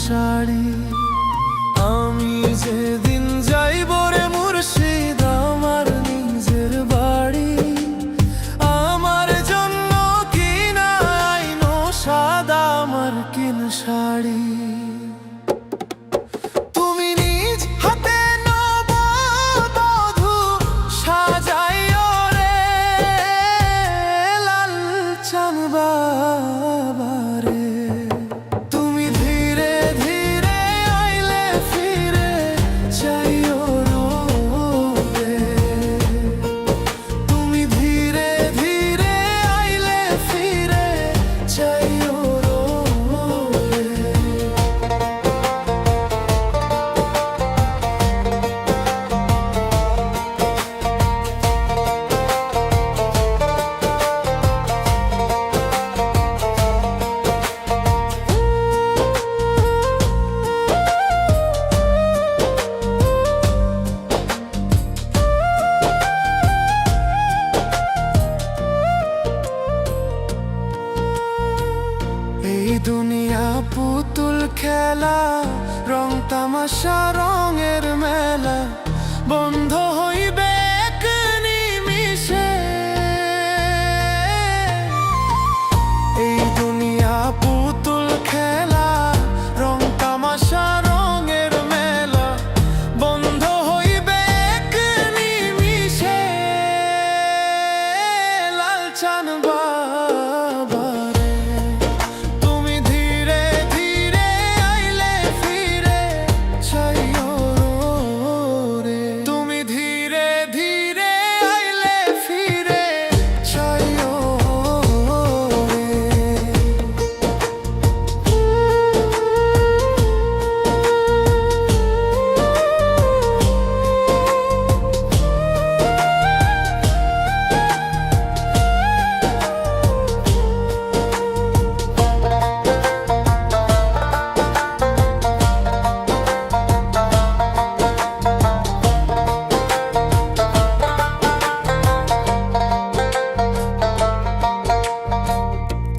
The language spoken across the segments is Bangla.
শাড়ি। আমি যেদিন যাইব রে মুর্শিদ আমার নিজের বাড়ি, আমার জন্য কিনা আইনো সাদা আমার কিন শাড়ি। তুমি নিজ হাতে নববধূ সাজাইও রে লাল চান বাবারে। তুমি ধীরে ধীরে আইলে ফিরে চাইও রে। তুমি ধীরে ধীরে আইলে ফিরে চাইও রে। এই দুনিয়া পুতুল খেলা, রং তামাশা রঙের মেলা, বন্ধ হইবে এক নিমিষে। এই দুনিয়া পুতুল খেলা, রং তামাশা রঙের মেলা, বন্ধ হইবে এক নিমিষে। লাল চান বাবারে। তুমি ধীরে ধীরে আইলে ফিরে চাইও রে। তুমি ধীরে ধীরে আইলে ফিরে চাইও রে।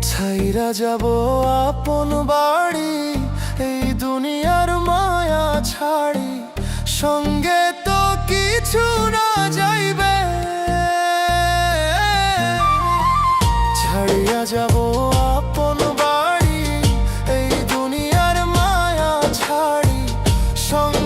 ছাইরা যাব আপন বাড়ি, এই দুনিয়ার মায়া ছাড়ি, সঙ্গে তো কিছু না যাইবে। ছাড়িয়া যাব আপন বাড়ি, এই দুনিয়ার মায়া ছাড়ি, সঙ্গে